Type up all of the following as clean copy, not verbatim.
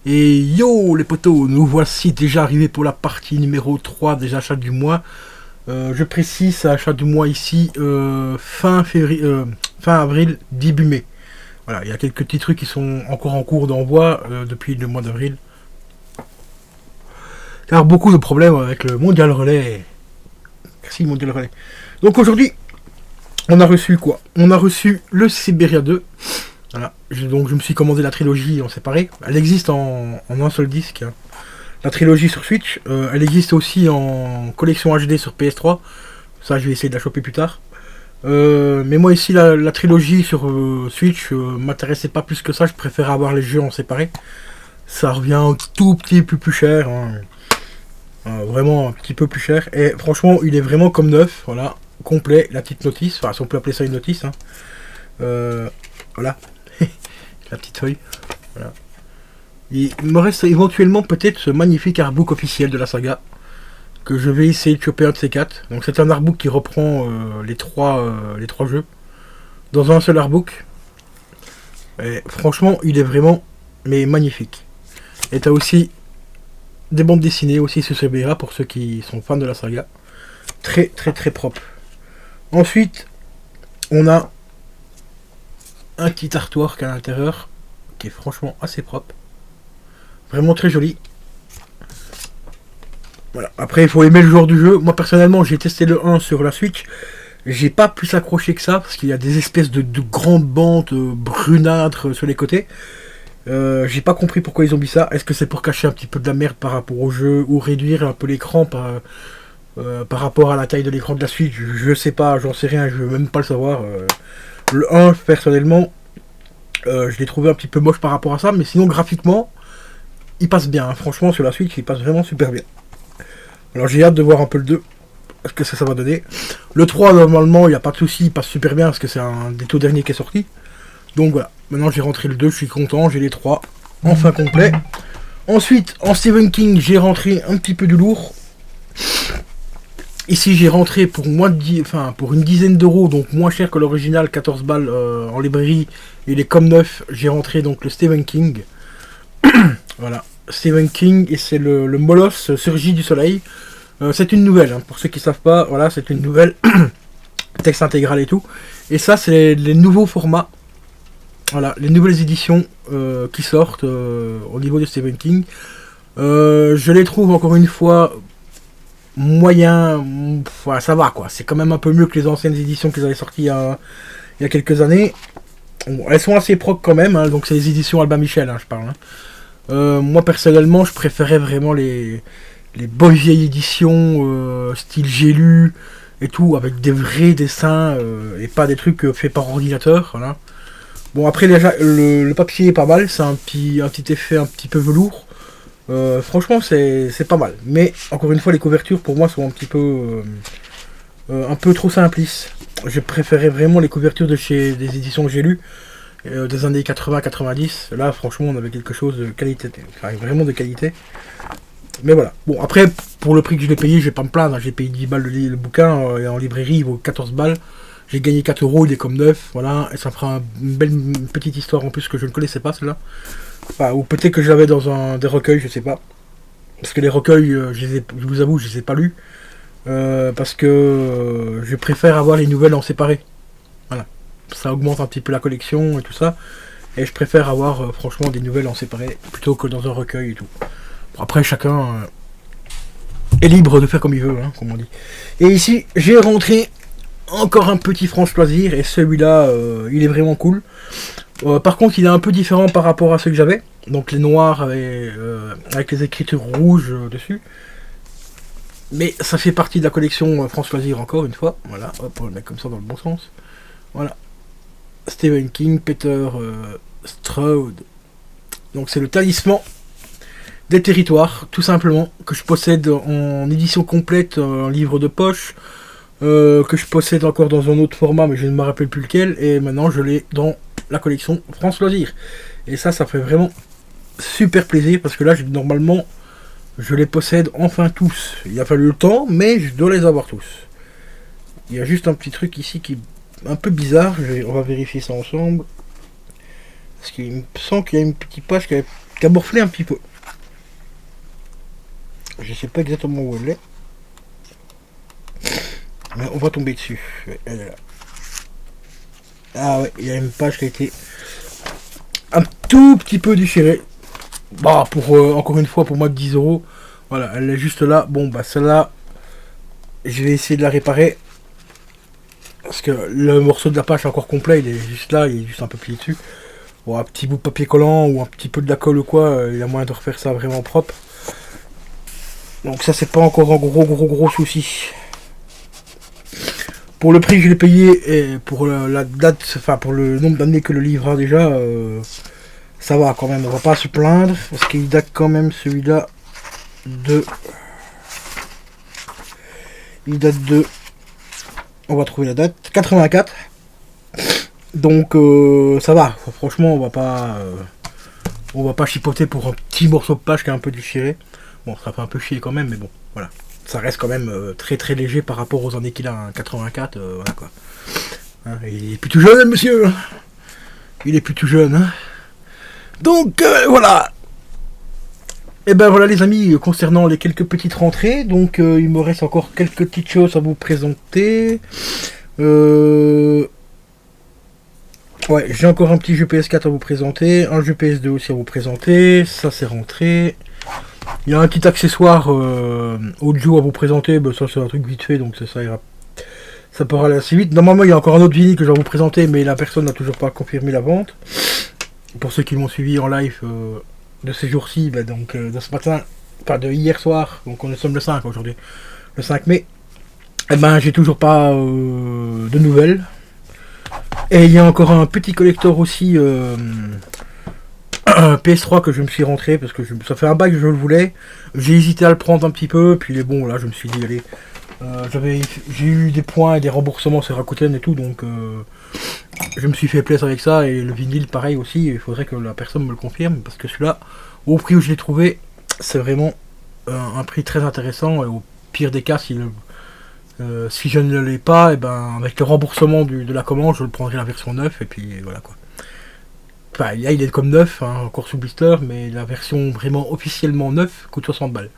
Et yo les potos, nous voici déjà arrivés pour la partie numéro 3 des achats du mois. Je précise, achat du mois ici, fin avril, début mai. Voilà, il y a quelques petits trucs qui sont encore en cours d'envoi depuis le mois d'avril. Car beaucoup de problèmes avec le Mondial Relais. Merci Mondial Relais. Donc aujourd'hui, on a reçu quoi? On a reçu le Siberia 2. Voilà, donc je me suis commandé la trilogie en séparé. Elle existe en un seul disque, hein. La trilogie sur Switch. Elle existe aussi en collection HD sur PS3. Ça, je vais essayer de la choper plus tard. Mais moi ici, la trilogie sur Switch m'intéressait pas plus que ça. Je préfère avoir les jeux en séparé. Ça revient un tout petit peu plus cher, hein. Vraiment un petit peu plus cher. Et franchement, il est vraiment comme neuf. Voilà, complet. La petite notice. Enfin, si on peut appeler ça une notice, hein. Voilà. La petite feuille. Voilà. Il me reste éventuellement peut-être ce magnifique artbook officiel de la saga que je vais essayer de choper un de ces quatre. Donc c'est un artbook qui reprend les trois jeux dans un seul artbook. Et franchement, il est vraiment magnifique. Et t'as aussi des bandes dessinées aussi sur CBA pour ceux qui sont fans de la saga. Très très très propre. Ensuite, on a un petit artwork à l'intérieur qui est franchement assez propre, vraiment très joli. Voilà. Après il faut aimer le genre du jeu. Moi personnellement j'ai testé le 1 sur la Switch, j'ai pas plus accroché que ça parce qu'il y a des espèces de grandes bandes brunâtres sur les côtés. J'ai pas compris pourquoi ils ont mis ça. Est-ce que c'est pour cacher un petit peu de la merde par rapport au jeu ou réduire un peu l'écran par rapport à la taille de l'écran de la Switch? Je sais pas, j'en sais rien, je veux même pas le savoir. Le 1, personnellement, je l'ai trouvé un petit peu moche par rapport à ça, mais sinon, graphiquement, il passe bien. Hein. Franchement, sur la Switch, il passe vraiment super bien. Alors, j'ai hâte de voir un peu le 2, ce que ça va donner. Le 3, normalement, il n'y a pas de souci, il passe super bien, parce que c'est un des tout derniers qui est sorti. Donc voilà, maintenant j'ai rentré le 2, je suis content, j'ai les 3, enfin complet. Ensuite, en Stephen King, j'ai rentré un petit peu du lourd. Ici j'ai rentré pour pour une dizaine d'euros, donc moins cher que l'original, 14 balles en librairie, et il est comme neuf. J'ai rentré donc le Stephen King. Voilà, Stephen King, et c'est le Molosse Surgit du Soleil. C'est une nouvelle, hein, pour ceux qui ne savent pas, voilà, c'est une nouvelle, texte intégral et tout. Et ça c'est les nouveaux formats, voilà, les nouvelles éditions qui sortent au niveau de Stephen King. Je les trouve encore une fois moyen, voilà, ça va quoi, c'est quand même un peu mieux que les anciennes éditions qu'ils avaient sorties il y a quelques années. Bon, elles sont assez propres quand même, hein, donc c'est les éditions Albin Michel, hein, je parle. Hein. Moi personnellement, je préférais vraiment les bonnes vieilles éditions style j'ai lu et tout, avec des vrais dessins et pas des trucs faits par ordinateur. Voilà. Bon, après déjà, le papier est pas mal, c'est un petit effet un petit peu velours. Franchement c'est pas mal, mais encore une fois les couvertures pour moi sont un peu trop simplistes. Je préférais vraiment les couvertures des éditions que j'ai lues des années 80-90. Là franchement on avait quelque chose de qualité, vraiment de qualité. Mais voilà, bon après pour le prix que je l'ai payé, je vais pas me plaindre, hein. J'ai payé 10 balles le bouquin et en librairie il vaut 14 balles. J'ai gagné 4 euros, il est comme neuf, voilà, et ça fera une petite histoire en plus que je ne connaissais pas celle-là. Enfin, ou peut-être que je l'avais dans des recueils, je sais pas. Parce que les recueils, je vous avoue, je les ai pas lus. Parce que je préfère avoir les nouvelles en séparé. Voilà. Ça augmente un petit peu la collection et tout ça. Et je préfère avoir franchement des nouvelles en séparé plutôt que dans un recueil et tout. Bon, après, chacun est libre de faire comme il veut, hein, comme on dit. Et ici, j'ai rentré encore un petit France Loisir. Et celui-là, il est vraiment cool. Par contre, il est un peu différent par rapport à ceux que j'avais. Donc les noirs avec les écritures rouges dessus. Mais ça fait partie de la collection France Loisir encore une fois. Voilà, hop, on le met comme ça dans le bon sens. Voilà. Stephen King, Peter Stroud. Donc c'est le talisman des territoires, tout simplement, que je possède en édition complète, en livre de poche. Que je possède encore dans un autre format, mais je ne me rappelle plus lequel. Et maintenant je l'ai dans la collection France Loisir. Et ça fait vraiment super plaisir parce que là normalement Je les possède enfin tous. Il a fallu le temps, mais je dois les avoir tous. Il y a juste un petit truc ici qui est un peu bizarre. On va vérifier ça ensemble. Parce qu'il me semble qu'il y a une petite page qui a morflé un petit peu. Je sais pas exactement où elle est. Mais on va tomber dessus. Elle est là. Ah ouais, il y a une page qui a été un tout petit peu déchirée. Bah, pour encore une fois, pour moi de 10 euros. Voilà, elle est juste là. Bon, bah, celle-là, je vais essayer de la réparer. Parce que le morceau de la page est encore complet. Il est juste là, il est juste un peu plié dessus. Bon, un petit bout de papier collant ou un petit peu de la colle ou quoi, il y a moyen de refaire ça vraiment propre. Donc, ça, c'est pas encore un gros souci. Pour le prix que je l'ai payé et pour la date, enfin, pour le nombre d'années que le livre a déjà, ça va quand même, on va pas se plaindre, parce qu'il date quand même celui-là de... Il date de... On va trouver la date, 84. Donc ça va, franchement on va pas chipoter pour un petit morceau de page qui est un peu déchiré. Bon, ça fait un peu chier quand même, mais bon, voilà. Ça reste quand même très très léger par rapport aux années qu'il a, hein. 84, voilà quoi. Hein, il est plus tout jeune, monsieur. Il est plus tout jeune, hein. Donc voilà. Et ben voilà les amis, concernant les quelques petites rentrées, donc il me reste encore quelques petites choses à vous présenter. Ouais, j'ai encore un petit jeu PS4 à vous présenter, un jeu PS2 aussi à vous présenter, ça c'est rentré. Il y a un petit accessoire audio à vous présenter, ben ça c'est un truc vite fait, donc ça ira. Ça pourra aller assez vite. Normalement il y a encore un autre vinyle que je vais vous présenter, mais la personne n'a toujours pas confirmé la vente. Pour ceux qui m'ont suivi en live de ces jours-ci, ben donc de ce matin, enfin de hier soir, donc on est sommes le 5 aujourd'hui, le 5 mai, et ben j'ai toujours pas de nouvelles. Et il y a encore un petit collector aussi PS3 que je me suis rentré parce que ça fait un bail que je le voulais. J'ai hésité à le prendre un petit peu, puis bon là je me suis dit allez, j'ai eu des points et des remboursements sur Rakuten et tout, donc je me suis fait plaisir avec ça. Et le vinyle pareil aussi, il faudrait que la personne me le confirme parce que celui-là, au prix où je l'ai trouvé, c'est vraiment un prix très intéressant. Et au pire des cas, si je ne l'ai pas, et ben avec le remboursement de la commande, je le prendrai la version 9 et puis voilà quoi. Enfin, là il est comme 9, hein, encore sous blister, mais la version vraiment officiellement 9 coûte 60 balles.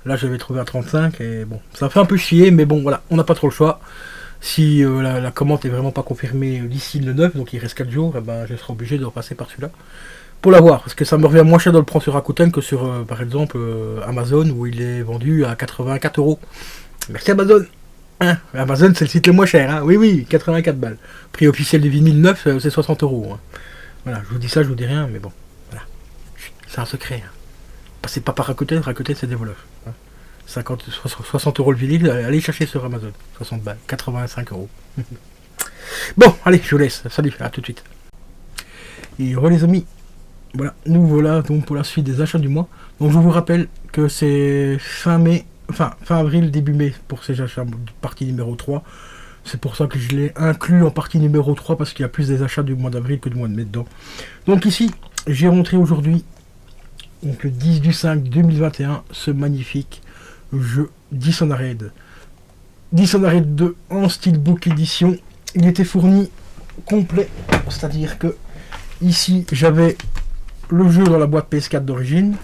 Là je l'avais trouvé à 35 et bon, ça fait un peu chier, mais bon voilà, on n'a pas trop le choix. Si la commande est vraiment pas confirmée d'ici le 9, donc il reste 4 jours, et ben je serai obligé de repasser par celui-là pour l'avoir, parce que ça me revient moins cher de le prendre sur Rakuten que sur par exemple Amazon où il est vendu à 84 euros. Merci Amazon. Hein, Amazon c'est le site le moins cher, hein. Oui, 84 balles. Prix officiel du vinyle 9 c'est 60 euros. Hein. Voilà, je vous dis ça, je vous dis rien, mais bon, voilà. C'est un secret. Hein. Passez pas par Rakuten c'est des voleurs. Hein. 60 euros le vinyle, allez chercher sur Amazon. 60 balles, 85 euros. Bon, allez, je vous laisse. Salut, à tout de suite. Et voilà les amis. Voilà, nous voilà donc pour la suite des achats du mois. Donc je vous rappelle que c'est fin avril, début mai pour ces achats, partie numéro 3. C'est pour ça que je l'ai inclus en partie numéro 3 parce qu'il y a plus des achats du mois d'avril que du mois de mai dedans. Donc ici, j'ai rentré aujourd'hui, donc le 10 du 5 2021, ce magnifique jeu Dishonored. Dishonored 2 en Steelbook édition. Il était fourni complet, c'est-à-dire que ici j'avais le jeu dans la boîte PS4 d'origine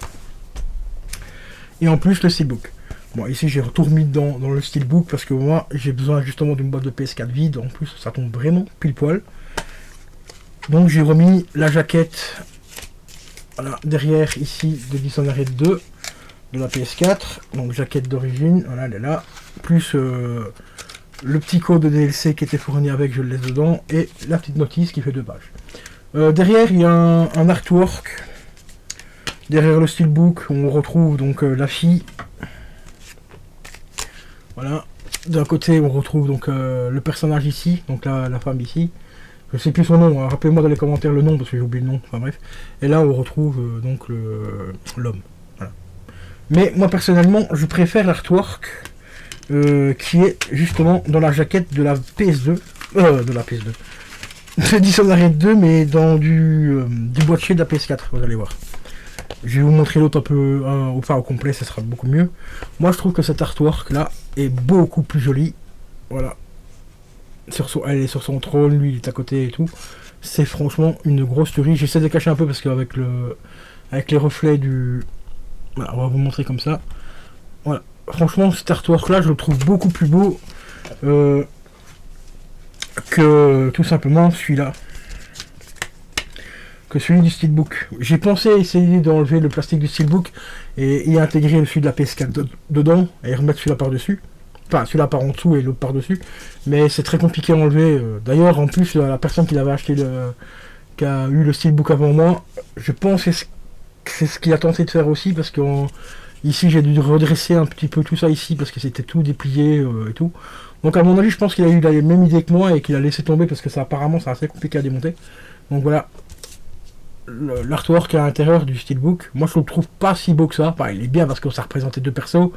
et en plus le Steelbook. Bon, ici j'ai tout remis dans le Steelbook parce que moi j'ai besoin justement d'une boîte de PS4 vide. En plus, ça tombe vraiment pile poil. Donc j'ai remis la jaquette voilà, derrière ici de Dishonored 2 de la PS4. Donc jaquette d'origine, voilà, elle est là. Plus le petit code de DLC qui était fourni avec, je le laisse dedans. Et la petite notice qui fait 2 pages. Derrière, il y a un artwork. Derrière le Steelbook, on retrouve donc la fille. Voilà, d'un côté on retrouve donc le personnage ici, donc la femme ici. Je sais plus son nom, hein. Rappelez-moi dans les commentaires le nom parce que j'ai oublié le nom, enfin bref. Et là on retrouve donc l'homme. Voilà. Mais moi personnellement je préfère l'artwork qui est justement dans la jaquette de la PS2. De la PS2. C'est Dishonored 2 mais dans du boîtier de la PS4, vous allez voir. Je vais vous montrer l'autre un peu, enfin au complet, ça sera beaucoup mieux. Moi je trouve que cet artwork là est beaucoup plus joli. Voilà. Elle est sur son trône, lui il est à côté et tout. C'est franchement une grosse tuerie. J'essaie de cacher un peu parce qu'avec avec les reflets du... Voilà, on va vous montrer comme ça. Voilà. Franchement cet artwork là je le trouve beaucoup plus beau que tout simplement celui-là. Que celui du Steelbook. J'ai pensé essayer d'enlever le plastique du Steelbook et y intégrer celui de la PS4 dedans et remettre celui-là par-dessus. Enfin, celui-là par en dessous et l'autre par-dessus. Mais c'est très compliqué à enlever. D'ailleurs, en plus, la personne qui l'avait acheté, qui a eu le Steelbook avant moi, je pense que c'est ce qu'il a tenté de faire aussi parce que ici, j'ai dû redresser un petit peu tout ça ici parce que c'était tout déplié et tout. Donc, à mon avis, je pense qu'il a eu la même idée que moi et qu'il a laissé tomber parce que ça, apparemment, c'est assez compliqué à démonter. Donc, voilà. L'artwork à l'intérieur du Steelbook, moi je le trouve pas si beau que ça. Enfin, il est bien parce que ça représentait deux persos,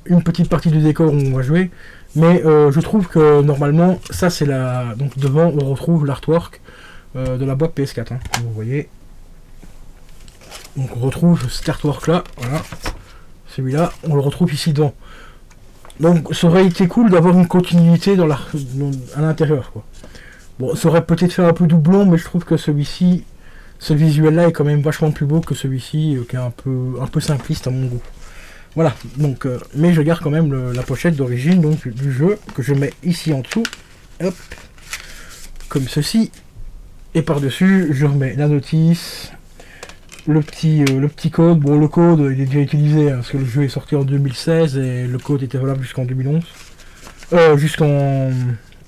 une petite partie du décor où on va jouer, mais je trouve que normalement ça c'est la... Donc devant on retrouve l'artwork de la boîte PS4, hein, comme vous voyez. Donc on retrouve cet artwork là, voilà, celui-là, on le retrouve ici devant. Donc ça aurait été cool d'avoir une continuité à l'intérieur, quoi. Bon, ça aurait peut-être fait un peu doublon, mais je trouve que celui-ci, ce visuel-là est quand même vachement plus beau que celui-ci, qui est un peu simpliste à mon goût. Voilà, donc, mais je garde quand même la pochette d'origine donc du jeu, que je mets ici en dessous, hop, comme ceci, et par-dessus, je remets la notice, le petit code. Bon, le code, il est déjà utilisé, hein, parce que le jeu est sorti en 2016, et le code était valable jusqu'en 2011, jusqu'en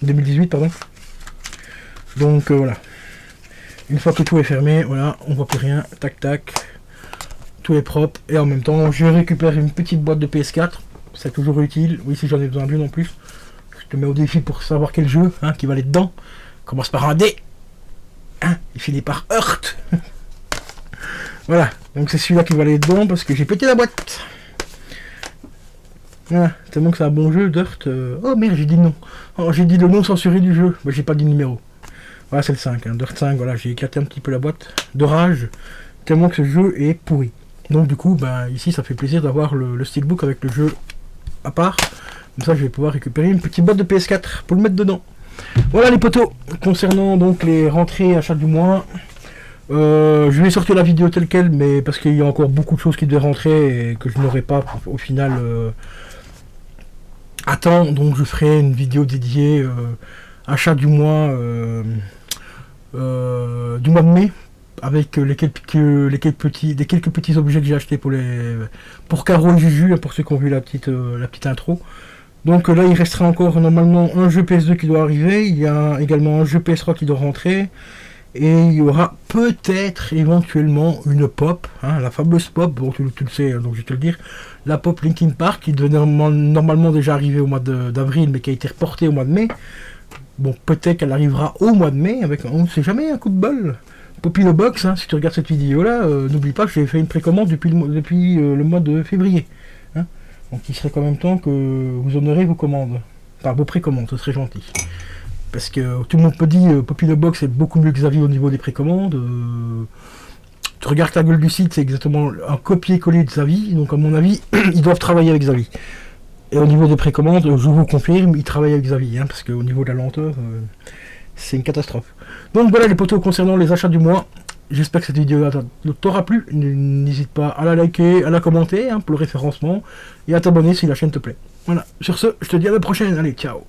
2018, pardon. Donc, voilà. Une fois que tout est fermé, voilà, on voit plus rien, tac tac, tout est propre, et en même temps je récupère une petite boîte de PS4, c'est toujours utile, oui si j'en ai besoin d'une en plus, je te mets au défi pour savoir quel jeu, hein, qui va aller dedans, commence par un D, hein, il finit par Heart, voilà, donc c'est celui-là qui va aller dedans parce que j'ai pété la boîte, voilà, tellement que c'est un bon jeu, Dirt, oh merde j'ai dit non, oh, j'ai dit le nom censuré du jeu, bah, j'ai pas dit le numéro. Voilà, c'est le 5, hein, Dirt 5, voilà, j'ai éclaté un petit peu la boîte de rage, tellement que ce jeu est pourri. Donc du coup, ben, ici, ça fait plaisir d'avoir le Steelbook avec le jeu à part. Comme ça, je vais pouvoir récupérer une petite boîte de PS4 pour le mettre dedans. Voilà les potos, concernant donc les rentrées achats du mois. Je vais sortir la vidéo telle quelle, mais parce qu'il y a encore beaucoup de choses qui devaient rentrer et que je n'aurai pas au final à temps. Donc je ferai une vidéo dédiée achat du mois de mai, avec les quelques petits objets que j'ai achetés pour Caro et Juju, pour ceux qui ont vu la petite intro. Donc là il restera encore normalement un jeu PS2 qui doit arriver, il y a également un jeu PS3 qui doit rentrer, et il y aura peut-être éventuellement une pop, hein, la fameuse pop, bon tu le sais, donc je vais te le dire, la pop Linkin Park qui devait normalement déjà arriver au mois d'avril mais qui a été reportée au mois de mai. Bon, peut-être qu'elle arrivera au mois de mai, avec, on ne sait jamais, un coup de bol. Poppy the Box, hein, si tu regardes cette vidéo-là, n'oublie pas que j'ai fait une précommande depuis le mois de février. Hein. Donc il serait quand même temps que vous honorez vos commandes. Enfin, vos précommandes, ce serait gentil. Parce que tout le monde peut dire Poppy the Box est beaucoup mieux que Xavi au niveau des précommandes. Tu regardes la gueule du site, c'est exactement un copier-coller de Xavi. Donc à mon avis, ils doivent travailler avec Xavi. Et au niveau des précommandes, je vous confirme, ils travaillent avec Xavi, hein, parce qu'au niveau de la lenteur, c'est une catastrophe. Donc voilà les potos concernant les achats du mois. J'espère que cette vidéo t'aura plu. N'hésite pas à la liker, à la commenter, hein, pour le référencement, et à t'abonner si la chaîne te plaît. Voilà, sur ce, je te dis à la prochaine. Allez, ciao.